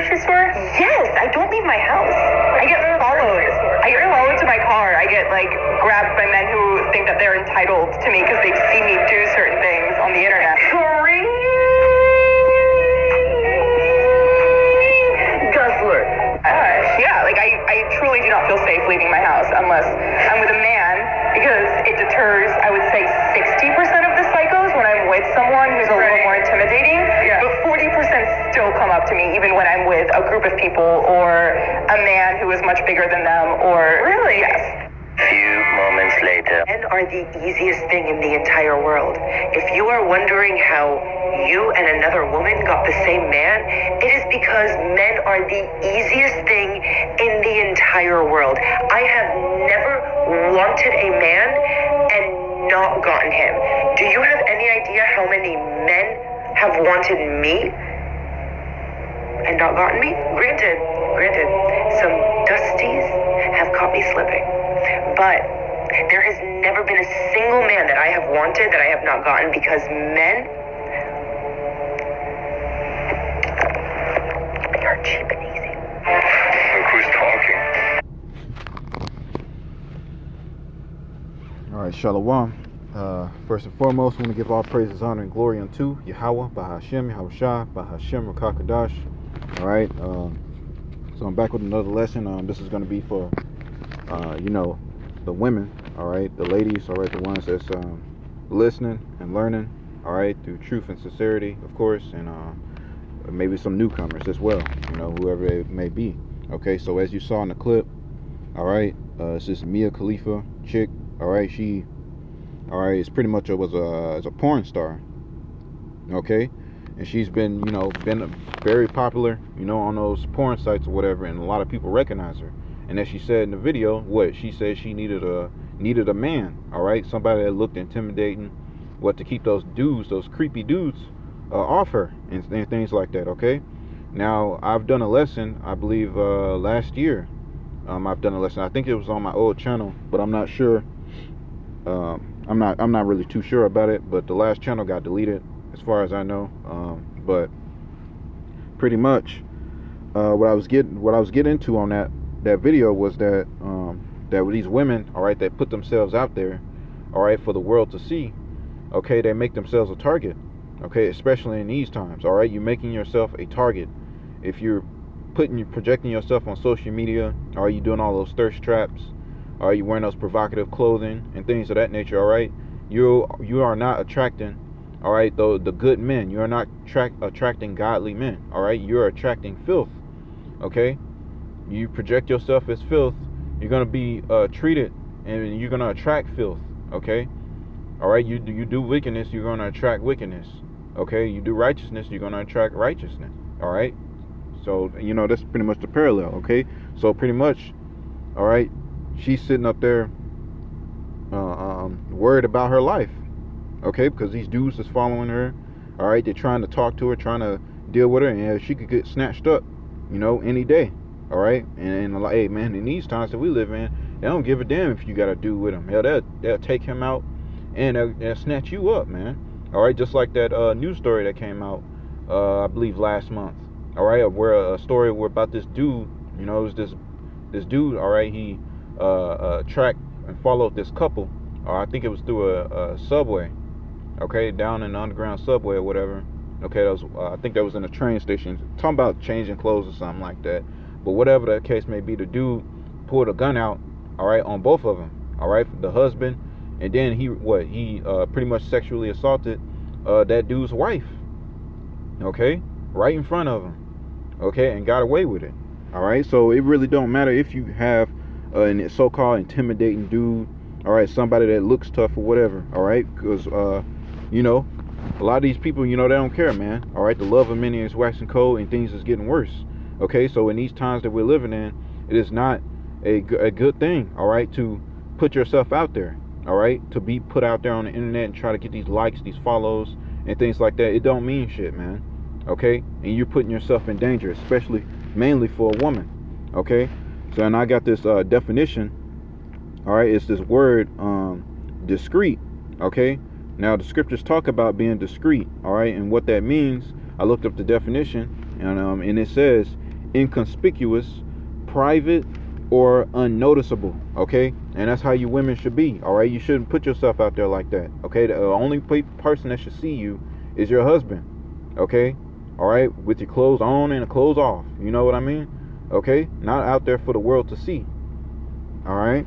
grocery store? Yes, I don't leave my house. I get followed. I get followed to my car. I get like grabbed by men who think that they're entitled to me because they've seen me do certain things on the internet. Guzzler. Yeah, like I truly do not feel safe leaving my house unless I'm with a man, because it deters, I would say, 60% of the psychos when I'm with someone who's a little more intimidating, but 40% still come up to me even when I'm with a group of people or a man who is much bigger than them, or... Really? Yes. Few moments later. Men are the easiest thing in the entire world. If you are wondering how you and another woman got the same man, it is because men are the easiest thing in the entire world. I have never wanted a man and not gotten him. Do you have any idea how many men have wanted me and not gotten me? Granted, some dusties have caught me slipping. But there has never been a single man that I have wanted that I have not gotten, because men, they are cheap and easy. Look who's talking. All right, Shalom. First and foremost, I want to give all praises, honor, and glory unto Yahweh, Bahashem, Yahushua, Bahashem, Rakakadash. All right, so I'm back with another lesson. This is going to be for, the women, all right, the ladies, all right, the ones that's listening and learning, all right, through truth and sincerity, of course, and maybe some newcomers as well, whoever it may be. Okay, so as you saw in the clip, all right, it's this Mia Khalifa chick, all right, she, all right, it's pretty much was a porn star, okay, and she's been, been very popular, on those porn sites or whatever, and a lot of people recognize her. And as she said in the video, she said she needed a man, all right, somebody that looked intimidating, to keep those dudes, those creepy dudes, off her and things like that. Okay, now I've done a lesson, I believe last year. I've done a lesson. I think it was on my old channel, but I'm not sure. I'm not really too sure about it. But the last channel got deleted, as far as I know. But pretty much, what I was getting into on that video was that that with these women, all right, that put themselves out there, all right, for the world to see, okay, they make themselves a target, okay, especially in these times, all right, you're making yourself a target. If you're projecting yourself on social media, are you doing all those thirst traps, are you wearing those provocative clothing and things of that nature, all right, you are not attracting, all right, the good men. You are not attracting godly men, all right, you're attracting filth, okay. You project yourself as filth, you're going to be treated, and you're going to attract filth, okay? All right, you do wickedness, you're going to attract wickedness, okay? You do righteousness, you're going to attract righteousness, all right? So, that's pretty much the parallel, okay? So, pretty much, all right, she's sitting up there worried about her life, okay? Because these dudes is following her, all right? They're trying to talk to her, trying to deal with her, and she could get snatched up, any day. All right, and like, hey man, in these times that we live in, they don't give a damn if you got to do with him. Hell, they'll take him out and they'll snatch you up, man. All right, just like that news story that came out, I believe last month. All right, where a story where about this dude, it was this dude. All right, he tracked and followed this couple. I think it was through a subway. Okay, down in the underground subway or whatever. Okay, that was I think that was in a train station. Talking about changing clothes or something like that. But whatever the case may be, the dude pulled a gun out, all right, on both of them, all right, the husband, and then he pretty much sexually assaulted that dude's wife, okay, right in front of him, okay, and got away with it, all right. So it really don't matter if you have a so-called intimidating dude, all right, somebody that looks tough or whatever, all right, because a lot of these people, they don't care, man, all right. The love of many is waxing cold, and things is getting worse. Okay, so in these times that we're living in, it is not a good thing, all right, to put yourself out there, all right, to be put out there on the internet and try to get these likes, these follows, and things like that. It don't mean shit, man, okay, and you're putting yourself in danger, especially, mainly for a woman, okay. So, and I got this definition, all right, it's this word, discreet, okay. Now, the scriptures talk about being discreet, all right, and what that means, I looked up the definition, and it says, inconspicuous, private, or unnoticeable. Okay, and that's how you women should be. All right, you shouldn't put yourself out there like that. Okay, the only person that should see you is your husband. Okay, all right, with your clothes on and the clothes off. You know what I mean? Okay, not out there for the world to see. All right,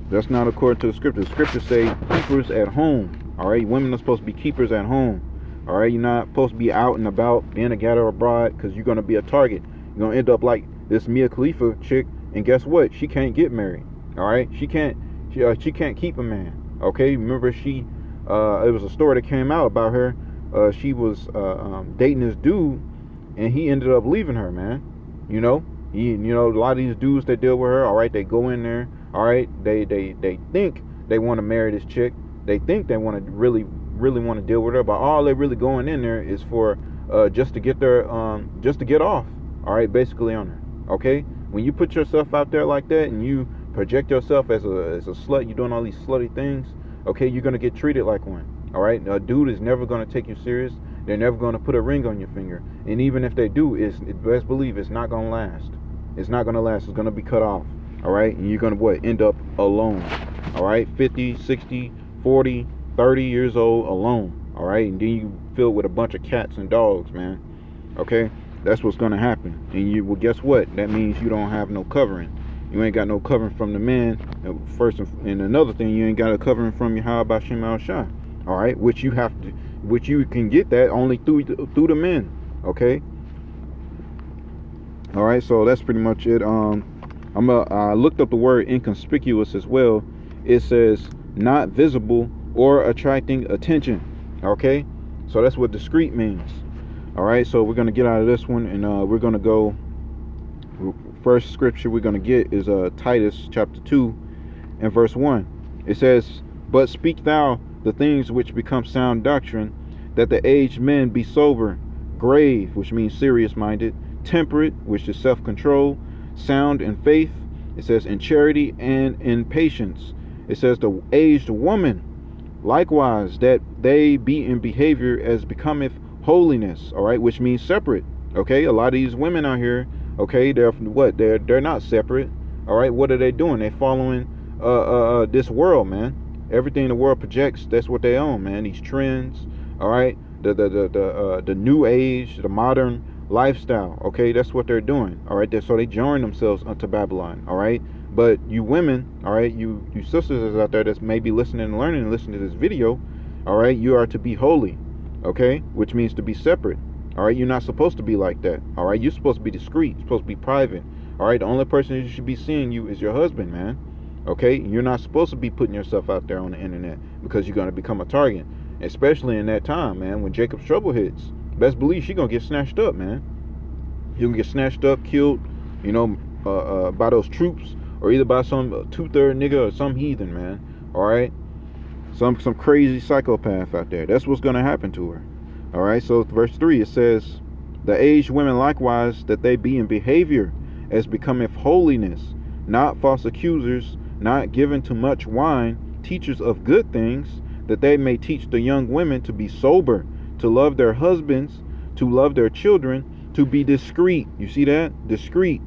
that's not according to the scripture. The scriptures say keepers at home. All right, women are supposed to be keepers at home. All right, you're not supposed to be out and about being a gatherer abroad, because you're going to be a target. You're going to end up like this Mia Khalifa chick, and guess what? She can't get married. All right, she can't keep a man. Okay, remember it was a story that came out about her. She was dating this dude, and he ended up leaving her, man. You know, a lot of these dudes that deal with her, all right, they go in there, all right, they think they want to marry this chick. They think they want to really want to deal with her, but all they're really going in there is for just to get off, all right, basically on her. Okay, when you put yourself out there like that and you project yourself as a slut, you're doing all these slutty things, okay, you're gonna get treated like one. All right, a dude is never gonna take you serious. They're never gonna put a ring on your finger, and even if they do, best believe it's not gonna last. It's not gonna last. It's gonna be cut off. All right, and you're gonna end up alone. All right, 50, 60, 40, 30 years old alone. All right, and then you filled with a bunch of cats and dogs, man. Okay, that's what's gonna happen. And guess what? That means you don't have no covering. You ain't got no covering from the man. First, and another thing, you ain't got a covering from your how about Shem Al Shah. All right, which you can get that only through the men. Okay. All right, so that's pretty much it. I looked up the word inconspicuous as well. It says not visible or attracting attention. Okay, so that's what discreet means. All right, so we're gonna get out of this one, and we're gonna go. First scripture we're gonna get is Titus chapter 2 and verse 1. It says, "But speak thou the things which become sound doctrine, that the aged men be sober, grave," which means serious-minded, temperate, which is self-control, sound in faith. It says in charity and in patience. It says the aged woman, likewise, that they be in behavior as becometh holiness. All right, which means separate. Okay, a lot of these women out here, okay, they're not separate. All right, what are they doing? They're following this world, man. Everything the world projects, that's what they own, man. These trends, all right, the new age, the modern lifestyle, okay, that's what they're doing. All right, so they join themselves unto Babylon. All right, but you women, all right, you sisters out there that's maybe listening and learning and listening to this video, all right, you are to be holy, okay, which means to be separate. All right, you're not supposed to be like that. All right, you're supposed to be discreet. You're supposed to be private. All right, the only person who should be seeing you is your husband, man. Okay, you're not supposed to be putting yourself out there on the internet, because you're going to become a target, especially in that time, man, when Jacob's trouble hits. Best believe she's going to get snatched up, man. You're going to get snatched up, killed, you know, by those troops, or either by some two-third nigga or some heathen, man. All right, some crazy psychopath out there. That's what's going to happen to her. All right, so verse 3, it says, "The aged women likewise, that they be in behavior as becometh holiness, not false accusers, not given to much wine, teachers of good things, that they may teach the young women to be sober, to love their husbands, to love their children, to be discreet." You see that? Discreet.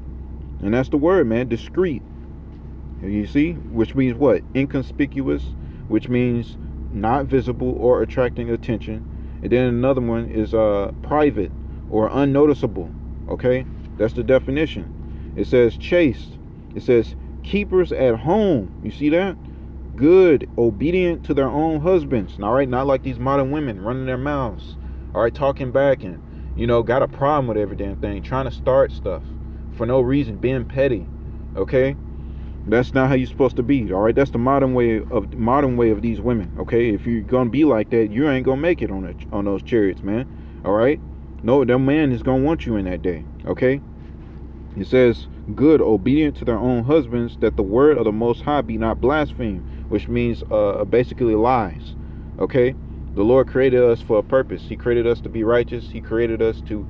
And that's the word, man, discreet. You see? Which means what? Inconspicuous, which means not visible or attracting attention. And then another one is private or unnoticeable. Okay, that's the definition. It says chaste. It says keepers at home. You see that? Good, obedient to their own husbands. All right, not like these modern women running their mouths. All right, talking back and, you know, got a problem with every damn thing, trying to start stuff for no reason, being petty. Okay, that's not how you're supposed to be. All right, that's the modern way of these women. Okay, if you're gonna be like that, you ain't gonna make it on those chariots, man. All right, no, that man is gonna want you in that day. Okay, it says good, obedient to their own husbands, that the word of the Most High be not blasphemed, which means basically lies. Okay, the Lord created us for a purpose. He created us to be righteous. He created us to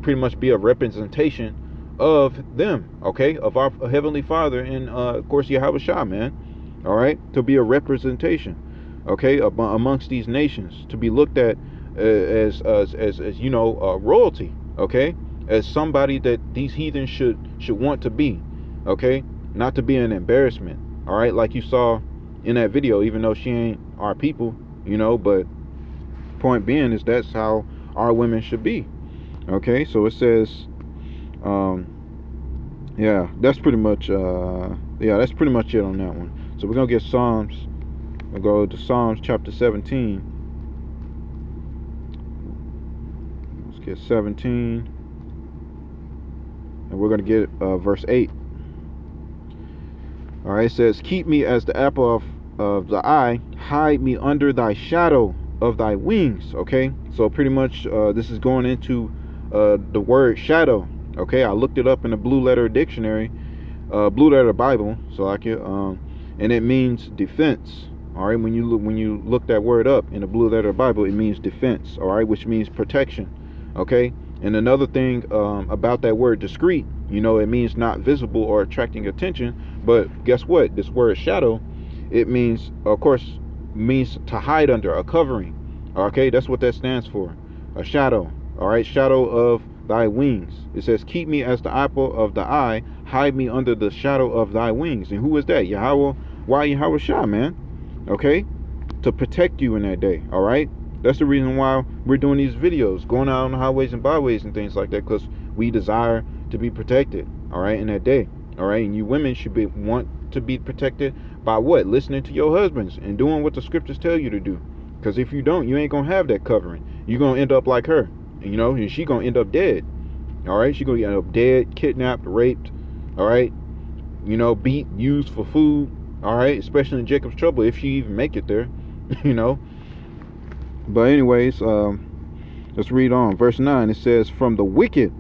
pretty much be a representation of them, okay, of our Heavenly Father, and of course Yahweh Shah, man. All right, to be a representation, okay, amongst these nations, to be looked at as you know, royalty, okay, as somebody that these heathens should want to be, okay? Not to be an embarrassment, all right? Like you saw in that video, even though she ain't our people, you know, but point being is that's how our women should be, okay? So it says, yeah, that's pretty much, that's pretty much it on that one. So we're gonna get Psalms. We'll go to Psalms chapter 17. Let's get 17. And we're going to get verse 8. All right, it says, keep me as the apple of the eye, hide me under thy shadow of thy wings. Okay, so pretty much this is going into the word shadow. Okay, I looked it up in the Blue Letter Dictionary, Blue Letter Bible, so like it, and it means defense. All right, when you look that word up in the Blue Letter Bible, it means defense. All right, which means protection. Okay, and another thing about that word discreet, you know, it means not visible or attracting attention. But guess what? This word shadow, it means, of course, means to hide under, a covering. Okay, that's what that stands for, a shadow. All right, shadow of thy wings. It says, keep me as the apple of the eye, hide me under the shadow of thy wings. And who is that? Yahweh. Why Yahweh Shah, man? Okay, to protect you in that day. All right, that's the reason why we're doing these videos, going out on the highways and byways and things like that, because we desire to be protected. All right, in that day. All right, and you women should want to be protected by what? Listening to your husbands and doing what the scriptures tell you to do. Because if you don't, you ain't gonna have that covering. You're gonna end up like her, you know, and she gonna end up dead. All right, she gonna end up dead, kidnapped, raped. All right, you know, beat, used for food. All right, especially in Jacob's trouble, if she even make it there, you know. But anyways, let's read on. Verse 9, it says, from the wicked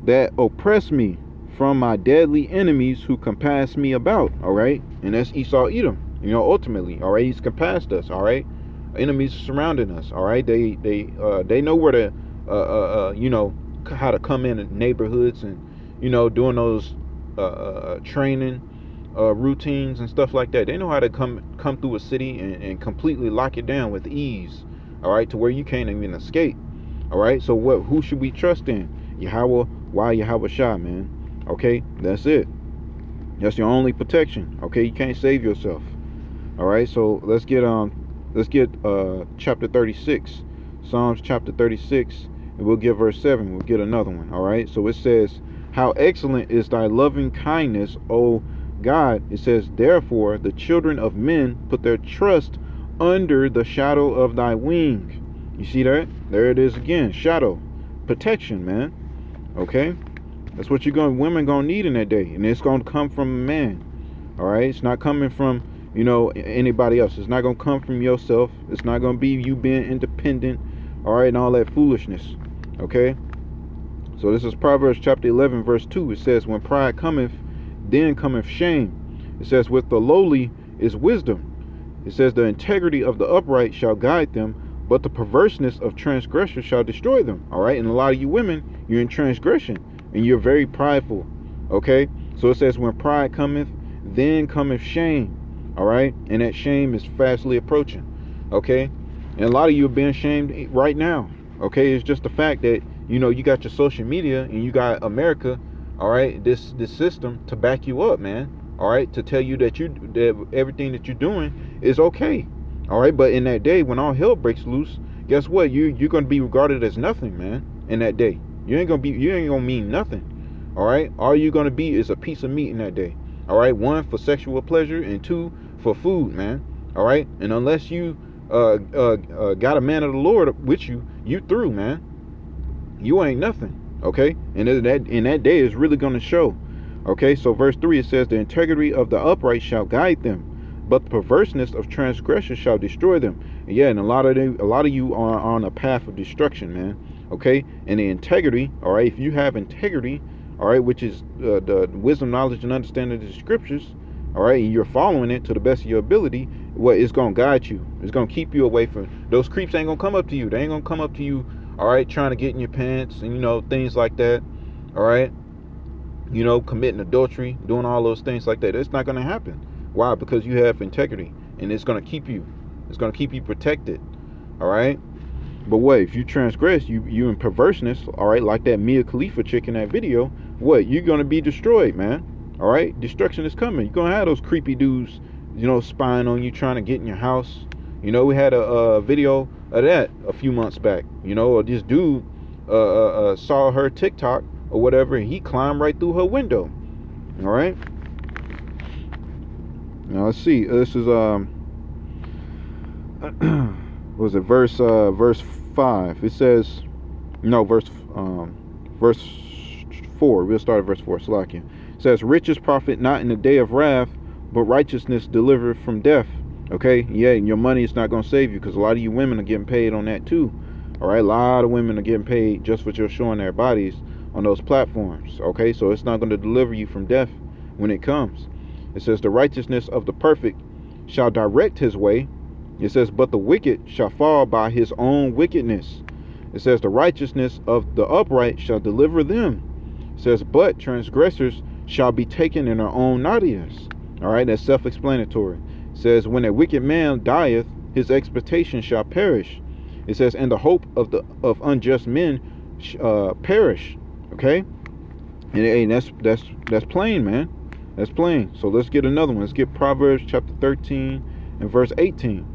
that oppress me, from my deadly enemies who compass me about. All right, and that's Esau, Edom, you know, ultimately. All right, he's compassed us. All right, enemies surrounding us. All right, they know where to, you know, how to come in neighborhoods and, you know, doing those training routines and stuff like that. They know how to come through a city and completely lock it down with ease. All right, to where you can't even escape. All right, so who should we trust in? Yahweh. Why Yahweh Shah, man? Okay, that's it. That's your only protection. Okay, you can't save yourself. All right, so let's get chapter 36, Psalms chapter 36, and we'll get verse 7. We'll get another one. All right, so it says, how excellent is thy loving kindness, O God. It says, therefore the children of men put their trust under the shadow of thy wing. You see that? There it is again. Shadow, protection, man. Okay, that's what women gonna need in that day, and it's gonna come from a man. All right, it's not coming from, you know, anybody else. It's not gonna come from yourself. It's not gonna be you being independent. All right, and all that foolishness. Okay, so this is Proverbs chapter 11 verse 2. It says, when pride cometh, then cometh shame. It says, with the lowly is wisdom. It says, the integrity of the upright shall guide them, but the perverseness of transgressors shall destroy them. All right, and a lot of you women, you're in transgression and you're very prideful. Okay, so it says, when pride cometh, then cometh shame. All right, and that shame is fastly approaching. Okay, and a lot of you are being shamed right now. Okay, it's just the fact that, you know, you got your social media and you got America, all right, this system to back you up, man. All right, to tell you that everything that you're doing is okay. All right, but in that day when all hell breaks loose, guess what? You're gonna be regarded as nothing, man. In that day, you ain't gonna mean nothing. All right, all you're gonna be is a piece of meat in that day. All right, 1, for sexual pleasure, and 2, for food, man. All right, and unless you got a man of the Lord with you, you through, man. You ain't nothing. Okay, and in that day is really gonna show. Okay, so verse 3, it says, the integrity of the upright shall guide them, but the perverseness of transgressors shall destroy them. And yeah, and a lot of you are on a path of destruction, man. Okay, and the integrity, all right, if you have integrity, all right, which is the wisdom, knowledge, and understanding of the scriptures, all right, and you're following it to the best of your ability, what it's gonna guide you. It's gonna keep you away from those creeps. Ain't gonna come up to you. They ain't gonna come up to you, all right, trying to get in your pants and, you know, things like that. All right, you know, committing adultery, doing all those things like that. It's not going to happen. Why? Because you have integrity, and it's going to keep you protected. All right, But what if you transgress, you in perverseness, all right, like that Mia Khalifa chick in that video, what, you're gonna be destroyed, man. All right, destruction is coming. You're gonna have those creepy dudes, spying on you, trying to get in your house. We had a video of that a few months back. Or this dude saw her TikTok or whatever, and he climbed right through her window. All right. Now let's see. This is was it verse 5? It says, no, verse 4. We'll start at verse 4. Salakia. It says, riches profit not in the day of wrath, but righteousness delivered from death. Okay, yeah, and your money is not going to save you, because a lot of you women are getting paid on that too. All right, a lot of women are getting paid just for just showing their bodies on those platforms. Okay, so it's not going to deliver you from death when it comes. It says, the righteousness of the perfect shall direct his way. It says, but the wicked shall fall by his own wickedness. It says, the righteousness of the upright shall deliver them. It says, but transgressors shall be taken in their own naughtiness. All right, that's self-explanatory. It says, when a wicked man dieth, his expectation shall perish. It says, and the hope of unjust men perish. Okay, and that's plain, man. That's plain. So let's get another one. Let's get Proverbs chapter 13 and verse 18.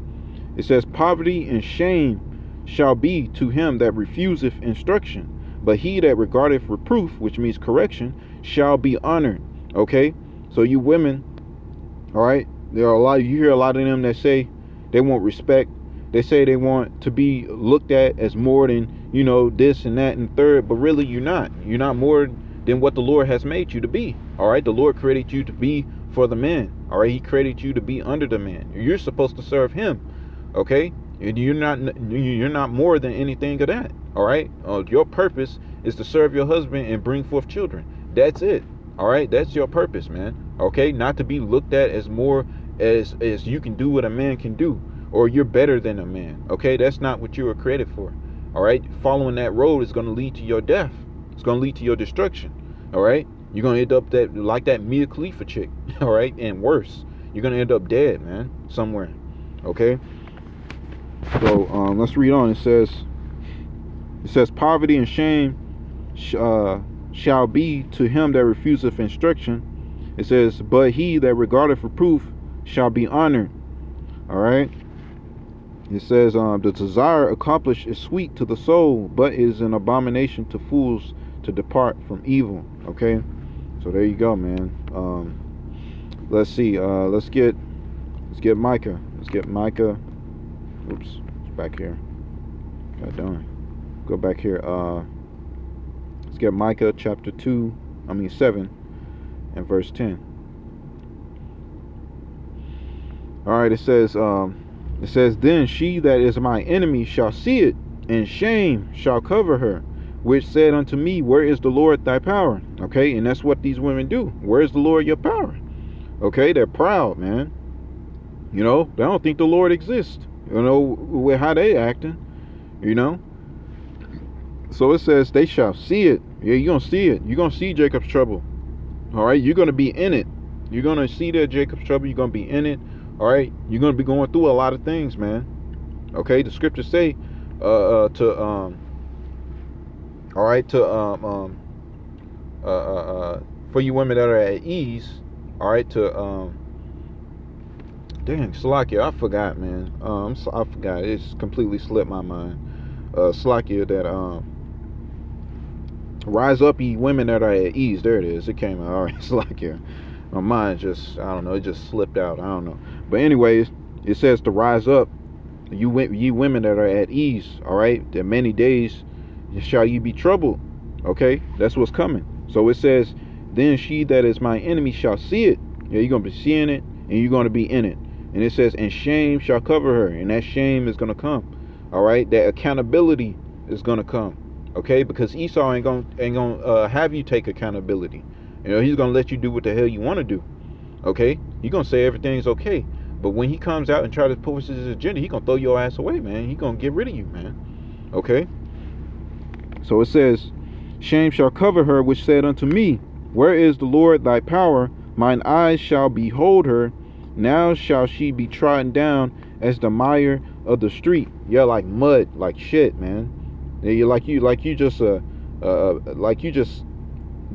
It says, poverty and shame shall be to him that refuseth instruction, but he that regardeth reproof, which means correction, shall be honored. Okay, so you women, all right, there are a lot. You hear a lot of them that say they want respect. They say they want to be looked at as more than, this and that and third, but really you're not. You're not more than what the Lord has made you to be. All right, the Lord created you to be for the man. All right, he created you to be under the man. You're supposed to serve him. Okay, and you're not more than anything of that. All right, your purpose is to serve your husband and bring forth children. That's it. All right, that's your purpose, man. Okay, not to be looked at as more as you can do what a man can do, or you're better than a man. Okay, that's not what you were created for. All right, following that road is going to lead to your death. It's going to lead to your destruction. All right, you're going to end up like that Mia Khalifa chick. All right, and worse, you're going to end up dead, man, somewhere. Okay, so let's read on. It says poverty and shame shall be to him that refuseth instruction. It says, but he that regardeth reproof shall be honored. All right. It says, the desire accomplished is sweet to the soul, but is an abomination to fools to depart from evil. Okay, so there you go, man. Let's see. Let's get Micah. Let's get Micah. Oops, it's back here. God darn. Go back here. Let's get Micah chapter 7 and verse 10. All right, it says, then she that is my enemy shall see it, and shame shall cover her, which said unto me, where is the Lord thy power? Okay, and that's what these women do. Where is the Lord your power? Okay, they're proud, man. They don't think the Lord exists. With how they acting, So it says they shall see it. Yeah, you're going to see it. You're going to see Jacob's trouble. All right, you're going to be in it. You're going to see that Jacob's trouble. You're going to be in it. All right, you're going to be going through a lot of things, man. Okay, the scriptures say for you women that are at ease, all right, dang, Salakia, I forgot, man. I forgot. It's completely slipped my mind. Salakia, that rise up, ye women that are at ease. There it is. It came out. All right, Salakia. My mind just, I don't know, it just slipped out. I don't know. But anyways, it says to rise up, ye women that are at ease. All right, that many days shall ye be troubled. Okay, that's what's coming. So it says, then she that is my enemy shall see it. Yeah, you're gonna be seeing it, and you're gonna be in it. And it says, and shame shall cover her, and that shame is gonna come. All right, that accountability is gonna come. Okay, because Esau ain't gonna have you take accountability. He's gonna let you do what the hell you want to do. Okay, he's gonna say everything's okay, but when he comes out and try to push his agenda, he's gonna throw your ass away, man. He's gonna get rid of you, man. Okay, so it says, shame shall cover her, which said unto me, where is the Lord thy power? Mine eyes shall behold her. Now shall she be trodden down as the mire of the street, you're like mud, like shit, man. You're like you just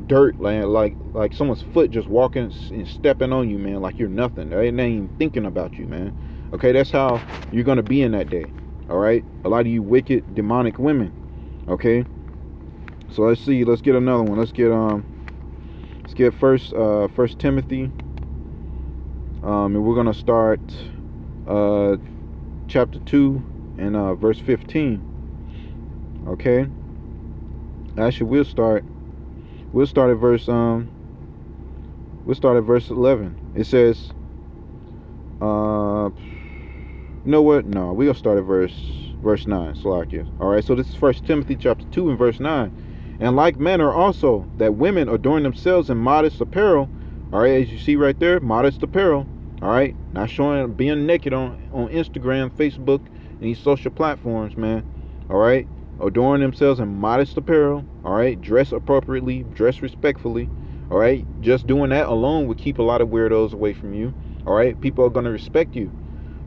dirt, like someone's foot just walking and stepping on you, man, like you're nothing. They ain't even thinking about you, man. Okay, that's how you're gonna be in that day. All right, a lot of you wicked, demonic women. Okay, so let's see. Let's get another one. Let's get First Timothy. And we're gonna start chapter 2 and verse 15. Okay. Actually, we'll start at verse 11. It says, you know what? No, we're gonna start at verse 9. Salakia. All right. So this is First Timothy chapter 2 and verse 9. And like manner also that women adorn themselves in modest apparel. All right, as you see right there, modest apparel. All right, not showing, being naked on Instagram, Facebook, and these social platforms, man. All right, adorn themselves in modest apparel. All right, dress appropriately, dress respectfully. All right, just doing that alone would keep a lot of weirdos away from you. All right, people are gonna respect you.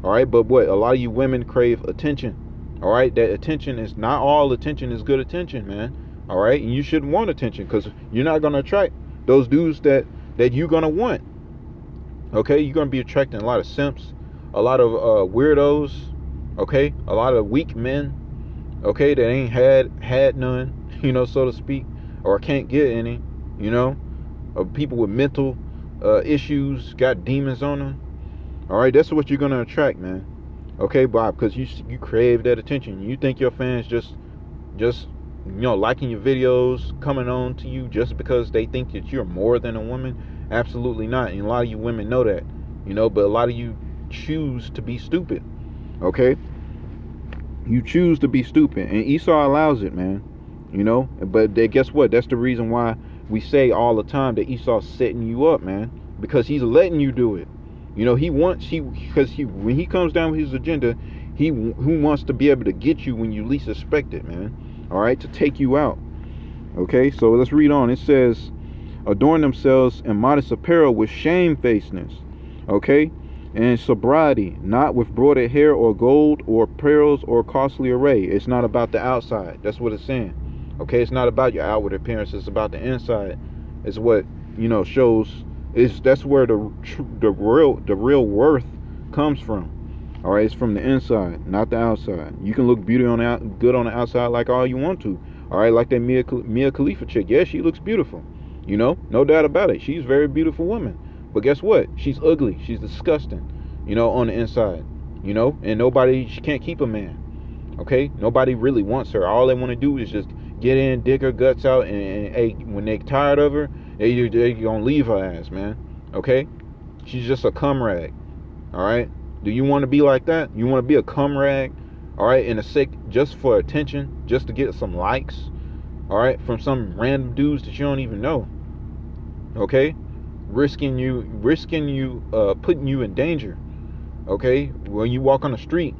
All right, but what, a lot of you women crave attention. All right, that attention is not all attention is good attention, man. All right, and you shouldn't want attention because you're not gonna attract those dudes that you're gonna want. Okay, you're gonna be attracting a lot of simps, a lot of weirdos. Okay, a lot of weak men. Okay, that ain't had none, so to speak, or can't get any. People with mental issues, got demons on them. All right, that's what you're gonna attract, man. Okay, Bob, because you crave that attention. You think your fans just liking your videos, coming on to you just because they think that you're more than a woman? Absolutely not. And a lot of you women know that, but a lot of you choose to be stupid. Okay, you choose to be stupid, and Esau allows it, man. But guess what? That's the reason why we say all the time that Esau's setting you up, man, because he's letting you do it. When he comes down with his agenda, who wants to be able to get you when you least expect it, man. All right, to take you out. Okay, so let's read on. It says, adorn themselves in modest apparel with shamefacedness. Okay, and sobriety, not with broidered hair or gold or pearls or costly array. It's not about the outside. That's what it's saying. Okay, it's not about your outward appearance. It's about the inside. It's what shows. That's where the real worth comes from. All right, it's from the inside, not the outside. You can look good on the outside like all you want to. All right, like that Mia Khalifa chick. Yeah, she looks beautiful. No doubt about it. She's a very beautiful woman. But guess what? She's ugly. She's disgusting. On the inside. And she can't keep a man. Okay, nobody really wants her. All they want to do is just get in, dig her guts out, and when they tired of her, they gonna leave her ass, man. Okay, she's just a cum rag. All right. Do you want to be like that? You want to be a cum rag, all right, in a sake just for attention, just to get some likes, all right, from some random dudes that you don't even know. Okay, risking you, putting you in danger. Okay, when you walk on the street,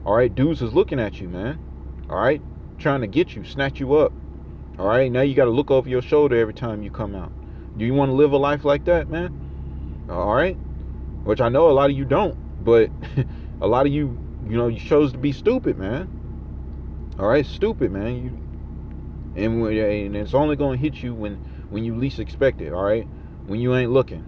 all right, dudes is looking at you, man. All right, trying to get you, snatch you up. All right, now you got to look over your shoulder every time you come out. Do you want to live a life like that, man? All right, which I know a lot of you don't. But a lot of you, you chose to be stupid, man. All right, stupid, man. And it's only gonna hit you when you least expect it. All right, when you ain't looking.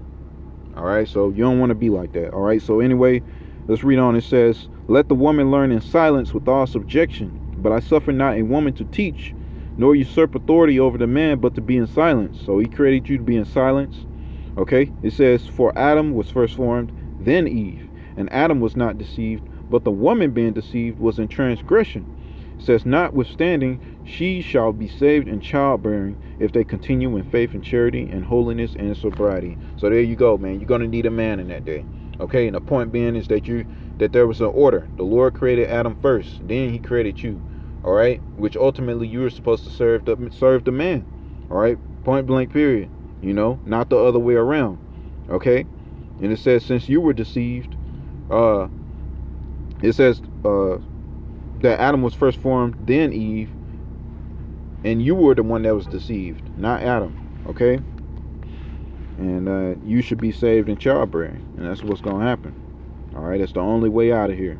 All right, so you don't want to be like that. All right, so anyway, let's read on. It says, "Let the woman learn in silence with all subjection. But I suffer not a woman to teach, nor usurp authority over the man, but to be in silence." So He created you to be in silence. Okay, it says, "For Adam was first formed, then Eve. And Adam was not deceived, but the woman being deceived was in transgression. It says, notwithstanding, she shall be saved in childbearing if they continue in faith and charity and holiness and sobriety." So there you go, man. You're going to need a man in that day. Okay, and the point being is that there was an order. The Lord created Adam first, then He created you. All right, which ultimately you were supposed to serve the man. All right, point blank period. Not the other way around. Okay, and it says, since you were deceived, it says that Adam was first formed, then Eve, and you were the one that was deceived, not Adam. Okay, and you should be saved in childbearing, and that's what's gonna happen. All right, that's the only way out of here.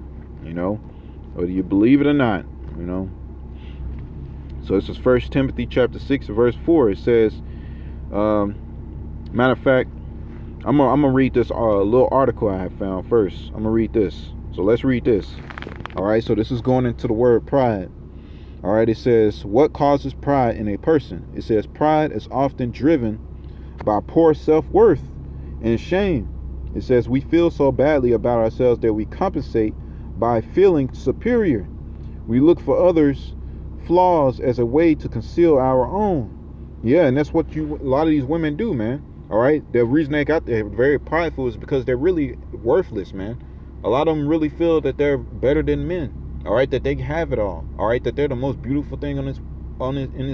whether you believe it or not, you know. So this is 1 Timothy chapter 6 verse 4. It says, matter of fact, I'm gonna read this little article I have found first. I'm gonna read this. So let's read this. All right. So this is going into the word pride. All right. It says, what causes pride in a person? It says, pride is often driven by poor self-worth and shame. It says, we feel so badly about ourselves that we compensate by feeling superior. We look for others' flaws as a way to conceal our own. Yeah, and that's what a lot of these women do, man. All right, the reason they got there very prideful is because they're really worthless, man. A lot of them really feel that they're better than men. All right, that they have it all. All right, that they're the most beautiful thing in this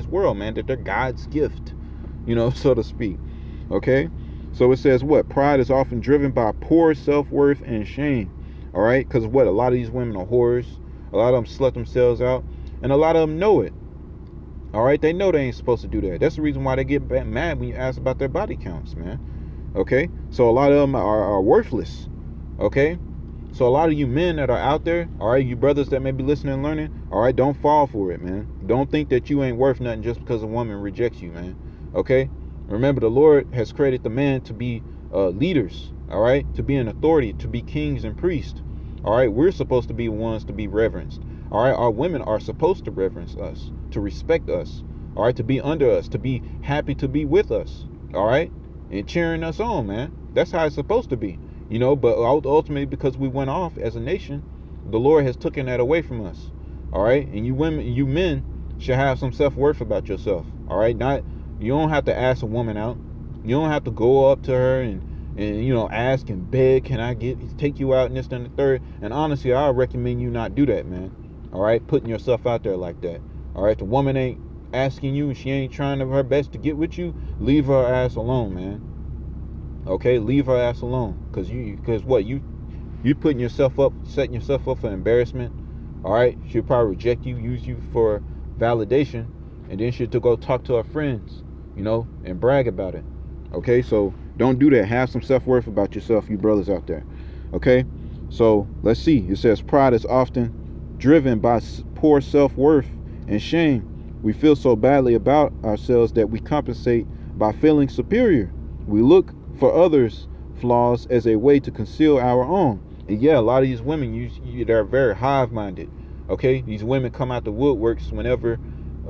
world, man. That they're God's gift, you know, so to speak. Okay, so it says what? Pride is often driven by poor self-worth and shame. All right, because what? A lot of these women are whores. A lot of them slut themselves out, and a lot of them know it. All right, they know they ain't supposed to do that. That's the reason why they get mad when you ask about their body counts, man. Okay, so a lot of them are worthless. Okay, so a lot of you men that are out there, all right, you brothers that may be listening and learning, all right, don't fall for it, man. Don't think that you ain't worth nothing just because a woman rejects you, man. Okay, remember the Lord has created the man to be leaders, all right, to be an authority, to be kings and priests. All right, we're supposed to be ones to be reverenced. All right, our women are supposed to reverence us, to respect us, all right, to be under us, to be happy to be with us, all right, and cheering us on, man. That's how it's supposed to be, you know, but ultimately because we went off as a nation, the Lord has taken that away from us, all right, and you women, you men should have some self-worth about yourself, all right, you don't have to ask a woman out, you don't have to go up to her and you know, ask and beg, can I take you out and this and the third, and honestly, I recommend you not do that, man. All right, putting yourself out there like that. All right, the woman ain't asking you and she ain't trying her best to get with you, leave her ass alone, man. Okay, leave her ass alone, because what you putting yourself up, setting yourself up for embarrassment. All right, she'll probably reject you, use you for validation, and then she'll go talk to her friends, you know, and brag about it. Okay, so don't do that. Have some self-worth about yourself, you brothers out there. Okay, so let's see. It says pride is often driven by poor self-worth and shame. We feel so badly about ourselves that we compensate by feeling superior. We look for others' flaws as a way to conceal our own. And yeah, a lot of these women, they're very hive-minded. Okay, these women come out the woodworks whenever,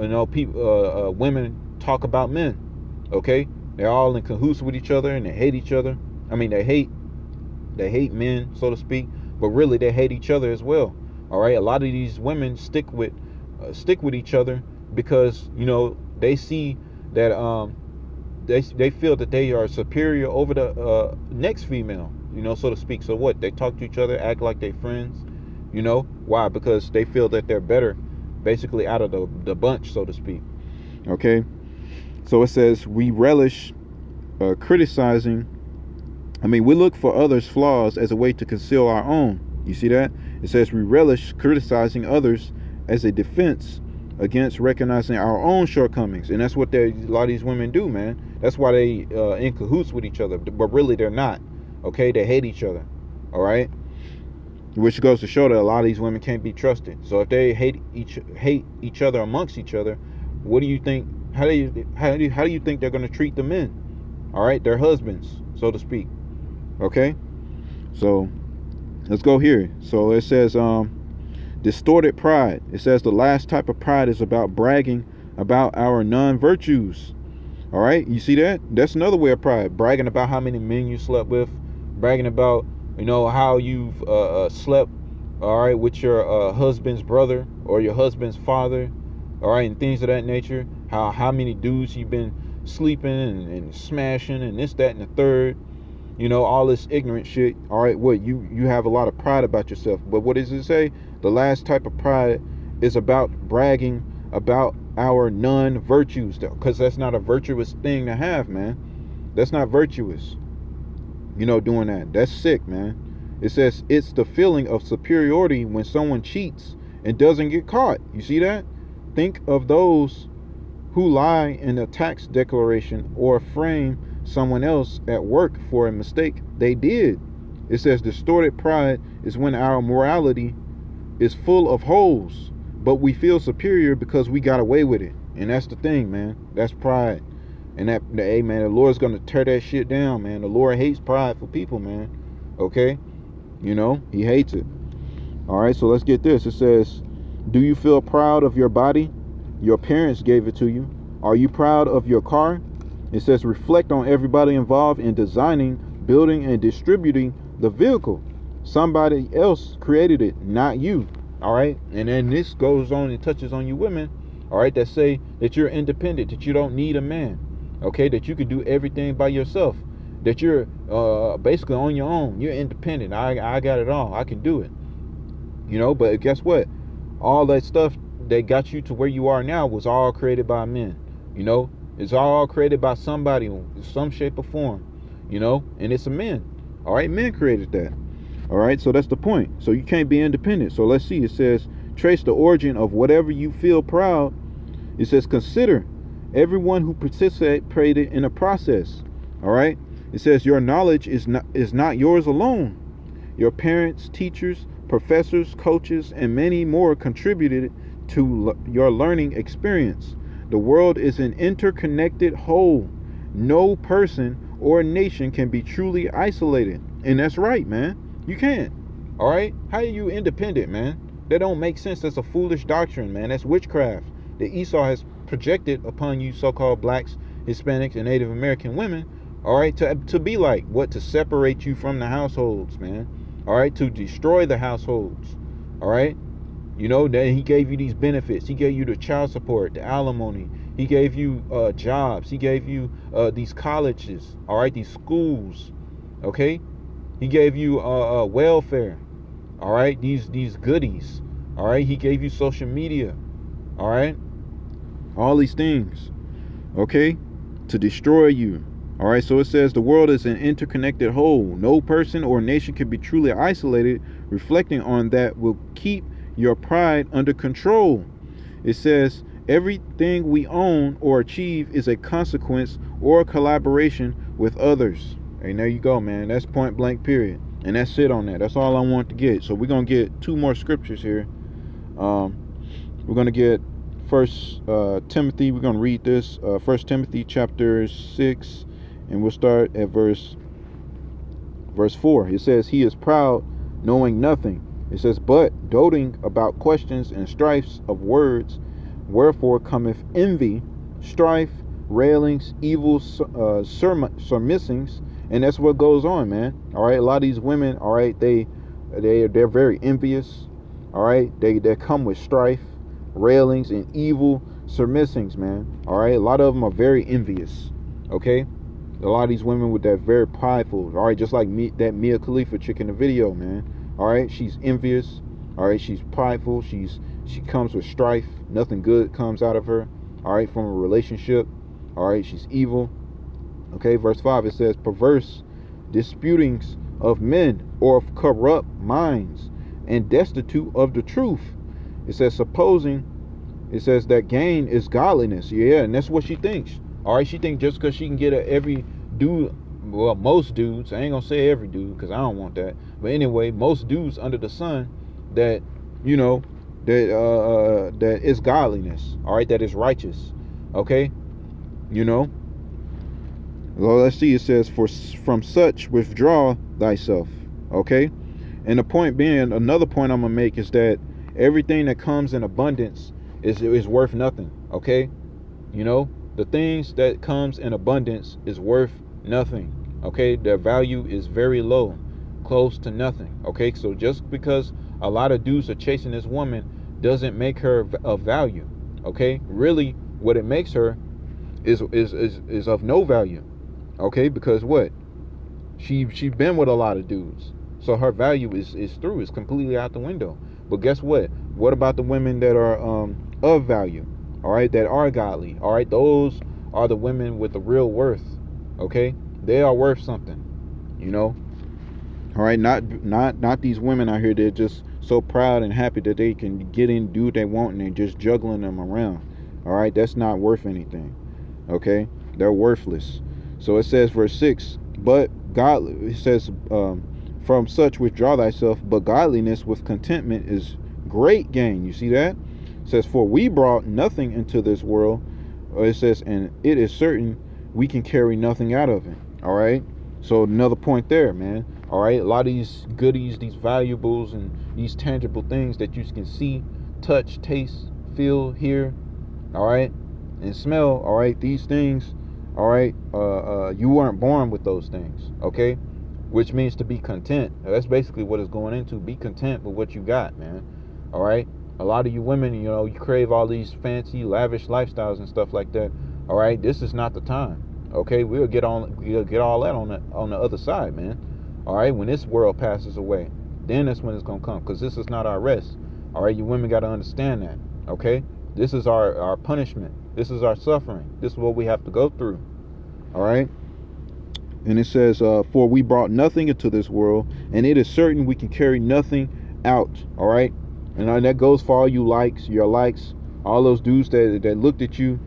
you know, people, women talk about men. Okay, they're all in cahoots with each other and they hate each other. I mean, they hate men, so to speak, but really they hate each other as well. All right, a lot of these women stick with each other because, you know, they see that they feel that they are superior over the next female, you know, so to speak. So what? They talk to each other, act like they friends, you know. Why? Because they feel that they're better, basically, out of the bunch, so to speak. Okay, so it says we relish criticizing. I mean, we look for others' flaws as a way to conceal our own. You see that? It says we relish criticizing others as a defense against recognizing our own shortcomings. And that's what a lot of these women do, man. That's why they in cahoots with each other. But really, they're not. Okay? They hate each other. All right? Which goes to show that a lot of these women can't be trusted. So if they hate each other amongst each other, what do you think? How do you think they're going to treat the men? All right? Their husbands, so to speak. Okay? So let's go here. So it says distorted pride. It says the last type of pride is about bragging about our non-virtues. All right, you see that? That's another way of pride. Bragging about how many men you slept with, bragging about, you know, how you've slept, all right, with your husband's brother or your husband's father, all right, and things of that nature. How many dudes you've been sleeping and smashing and this, that, and the third. You know, all this ignorant shit. All right, what you have a lot of pride about yourself. But what does it say? The last type of pride is about bragging about our non-virtues, because that's not a virtuous thing to have, man. That's not virtuous. You know, doing that. That's sick, man. It says it's the feeling of superiority when someone cheats and doesn't get caught. You see that? Think of those who lie in a tax declaration or frame someone else at work for a mistake they did. It says distorted pride is when our morality is full of holes, but we feel superior because we got away with it. And that's the thing, man. That's pride. And hey, man, the Lord's going to tear that shit down, man. The Lord hates prideful people, man. Okay? You know, he hates it. All right, so let's get this. It says, do you feel proud of your body? Your parents gave it to you. Are you proud of your car? It says, reflect on everybody involved in designing, building, and distributing the vehicle. Somebody else created it, not you. All right, and then this goes on and touches on you women, all right, that say that you're independent, that you don't need a man, okay, that you can do everything by yourself, that you're basically on your own, you're independent. I got it all, I can do it, you know. But guess what? All that stuff that got you to where you are now was all created by men, you know. It's all created by somebody in some shape or form, you know, and it's a men. All right, men created that. All right, so that's the point. So you can't be independent. So let's see. It says, trace the origin of whatever you feel proud. It says, consider everyone who participated in a process. All right. It says, your knowledge is not yours alone. Your parents, teachers, professors, coaches, and many more contributed to your learning experience. The world is an interconnected whole. No person or nation can be truly isolated. And that's right, man. You can't. All right? How are you independent, man? That don't make sense. That's a foolish doctrine, man. That's witchcraft that Esau has projected upon you so-called blacks, Hispanics, and Native American women. All right? To be like, what? To separate you from the households, man. All right? To destroy the households. All right? You know, that he gave you these benefits. He gave you the child support, the alimony. He gave you jobs. He gave you these colleges. All right? These schools. Okay? He gave you welfare, all right? These goodies, all right? He gave you social media, all right? All these things, okay? To destroy you, all right? So it says the world is an interconnected whole. No person or nation can be truly isolated. Reflecting on that will keep your pride under control. It says everything we own or achieve is a consequence or a collaboration with others. And there you go, man. That's point blank period. And that's it on that. That's all I want to get. So we're going to get two more scriptures here. We're going to get First Timothy. We're going to read this. First Timothy chapter 6. And we'll start at verse 4. It says, he is proud, knowing nothing. It says, but doting about questions and strifes of words, wherefore cometh envy, strife, railings, evil surmisings. And that's what goes on, man. All right, a lot of these women, all right, they're very envious. All right, they come with strife, railings, and evil surmisings, man. All right, a lot of them are very envious. Okay, a lot of these women with that very prideful. All right, just like that Mia Khalifa chick in the video, man. All right, she's envious. All right, she's prideful. She comes with strife. Nothing good comes out of her. All right, from a relationship. All right, she's evil. Okay, verse 5, it says, perverse disputings of men or of corrupt minds and destitute of the truth. It says, it says that gain is godliness. Yeah, and that's what she thinks. All right, she thinks just because she can get every dude, well, most dudes, I ain't gonna say every dude because I don't want that. But anyway, most dudes under the sun that, you know, that is godliness. All right, that is righteous. Okay, you know. Well, let's see. It says, from such withdraw thyself. Okay, and the point being, another point I'm gonna make is that everything that comes in abundance is worth nothing. Okay, you know, the things that comes in abundance is worth nothing. Okay, their value is very low, close to nothing. Okay, so just because a lot of dudes are chasing this woman doesn't make her of value. Okay, really, what it makes her is of no value. Okay, because what? She been with a lot of dudes. So her value is completely out the window. But guess what? What about the women that are of value? All right, that are godly. All right, those are the women with the real worth. Okay? They are worth something. You know? All right, not these women out here that are just so proud and happy that they can get in, do what they want, and they're just juggling them around. All right, that's not worth anything. Okay? They're worthless. So it says, verse 6, but it says, from such withdraw thyself, but godliness with contentment is great gain. You see that? It says, for we brought nothing into this world. It says, and it is certain we can carry nothing out of it. All right. So another point there, man. All right. A lot of these goodies, these valuables, and these tangible things that you can see, touch, taste, feel, hear, all right, and smell. All right. These things, all right. You weren't born with those things. Okay. Which means to be content. That's basically what it's going into. Be content with what you got, man. All right. A lot of you women, you know, you crave all these fancy, lavish lifestyles and stuff like that. All right. This is not the time. Okay, we'll get all that on the other side, man. All right, when this world passes away, then that's when it's gonna come, because this is not our rest. All right, you women got to understand that. Okay, this is our punishment. This is our suffering. This is what we have to go through. All right, and it says, for we brought nothing into this world, and it is certain we can carry nothing out. All right, and that goes for all you your likes, all those dudes that looked at you,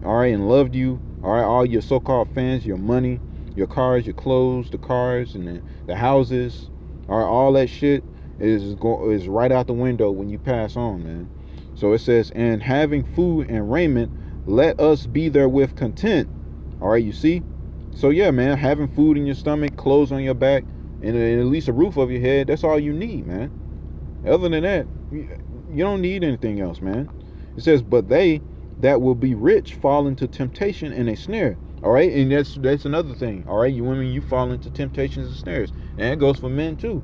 all right, and loved you. All right, all your so-called fans, your money, your cars, your clothes, the cars, and the houses, all right, all that shit is right out the window when you pass on, man. So it says, and having food and raiment, let us be therewith content. All right, you see? So yeah, man, having food in your stomach, clothes on your back, and at least a roof over your head, that's all you need, man. Other than that, you don't need anything else, man. It says, but they that will be rich fall into temptation and a snare. All right, and that's another thing. All right, you women, you fall into temptations and snares, and it goes for men too.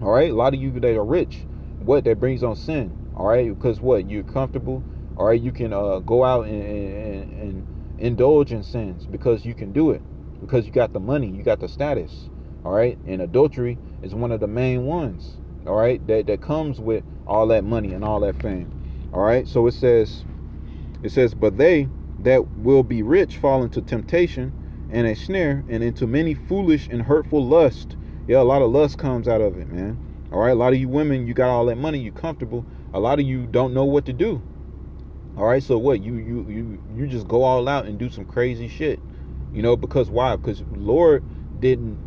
All right, a lot of you that are rich, that brings on sin. All right, because you're comfortable. All right, you can go out and indulge in sins because you can do it, because you got the money, you got the status. All right, and adultery is one of the main ones. All right, that comes with all that money and all that fame. All right, so it says, but they that will be rich fall into temptation and a snare, and into many foolish and hurtful lust. Yeah, a lot of lust comes out of it, man. All right, a lot of you women, you got all that money, you comfortable. A lot of you don't know what to do. All right, so you just go all out and do some crazy shit. You know, because why? Because Lord didn't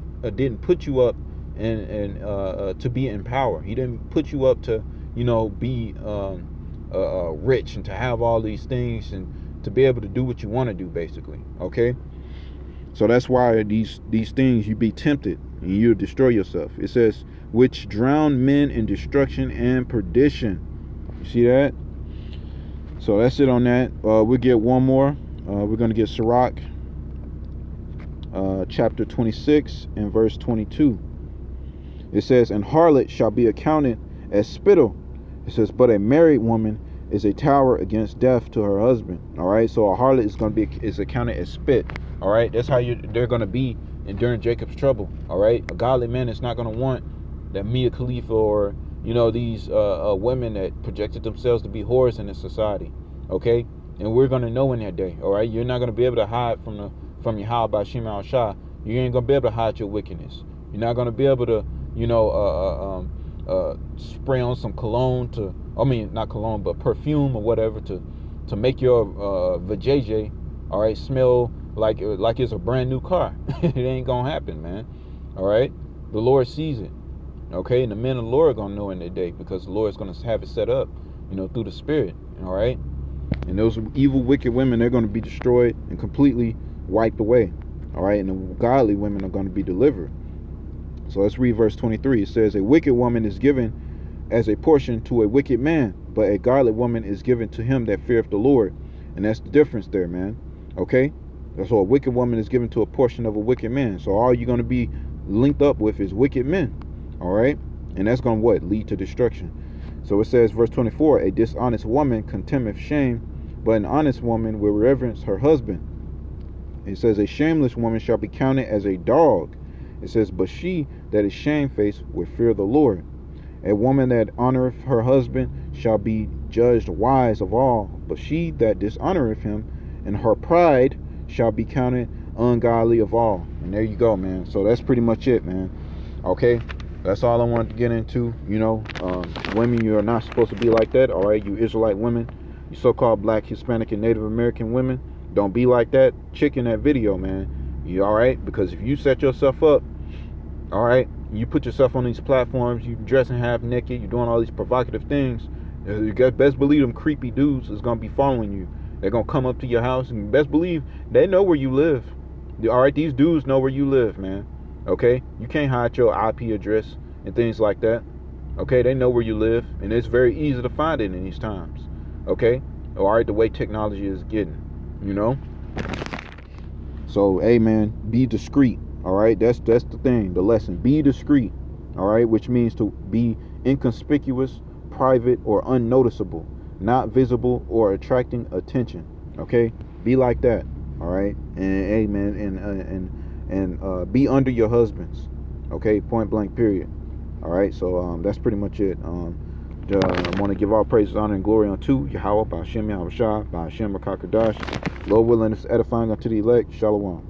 put you up and to be in power. He didn't put you up to, you know, be rich and to have all these things and to be able to do what you want to do, basically. Okay, so that's why these things, you be tempted and you'll destroy yourself. It says, which drown men in destruction and perdition. You see that? So that's it on that. We'll get one more. We're going to get Sirach chapter 26 and verse 22. It says, and harlot shall be accounted as spittle. It says, but a married woman is a tower against death to her husband. All right, so a harlot is accounted as spit. All right, that's how they're going to be during Jacob's trouble. All right, a godly man is not going to want that Mia Khalifa or, you know, these women that projected themselves to be whores in this society. Okay, and we're going to know in that day. All right, you're not going to be able to hide from your how by Shema al Shah. You ain't going to be able to hide your wickedness. You're not going to be able to, you know, spray on some cologne not cologne, but perfume or whatever to make your vajayjay, all right, smell like it's a brand new car. It ain't gonna happen, man. All right, the Lord sees it. Okay, and the men of the Lord are gonna know in their day, because the Lord's gonna have it set up, you know, through the Spirit. All right, and those evil, wicked women, they're gonna be destroyed and completely wiped away. All right, and the godly women are gonna be delivered. So let's read verse 23. It says, a wicked woman is given as a portion to a wicked man, but a godly woman is given to him that feareth the Lord. And that's the difference there, man. Okay, so a wicked woman is given to a portion of a wicked man. So all you're going to be linked up with is wicked men. All right, and that's going to lead to destruction. So it says, verse 24, a dishonest woman contemneth shame, but an honest woman will reverence her husband. It says, a shameless woman shall be counted as a dog. It says, but she that is shamefaced will fear the Lord. A woman that honoreth her husband shall be judged wise of all, but she that dishonoreth him in her pride shall be counted ungodly of all. And there you go, man. So that's pretty much it, man. Okay, that's all I wanted to get into. You know, women, you are not supposed to be like that. All right, you Israelite women, you so-called Black, Hispanic, and Native American women, don't be like that chick in that video, man. You all right? Because if you set yourself up, all right, You put yourself on these platforms, you dressing half naked, you're doing all these provocative things. You best believe them creepy dudes is gonna be following you. They're gonna come up to your house, and best believe they know where you live. All right, these dudes know where you live, man. Okay, you can't hide your IP address and things like that. Okay, they know where you live, and it's very easy to find it in these times. Okay, all right, the way technology is getting, you know. So, hey, man, be discreet. All right, that's the thing, the lesson. Be discreet. All right, which means to be inconspicuous, private, or unnoticeable, not visible or attracting attention. Okay, be like that. All right, and hey, man, and be under your husbands. Okay, point blank, period. All right, so that's pretty much it. I want to give all praises, honor, and glory unto Yahweh, by Hashem, Yahweh Shah, by Hashem, Rakakadash. Lord willing, it's edifying unto the elect. Shalom.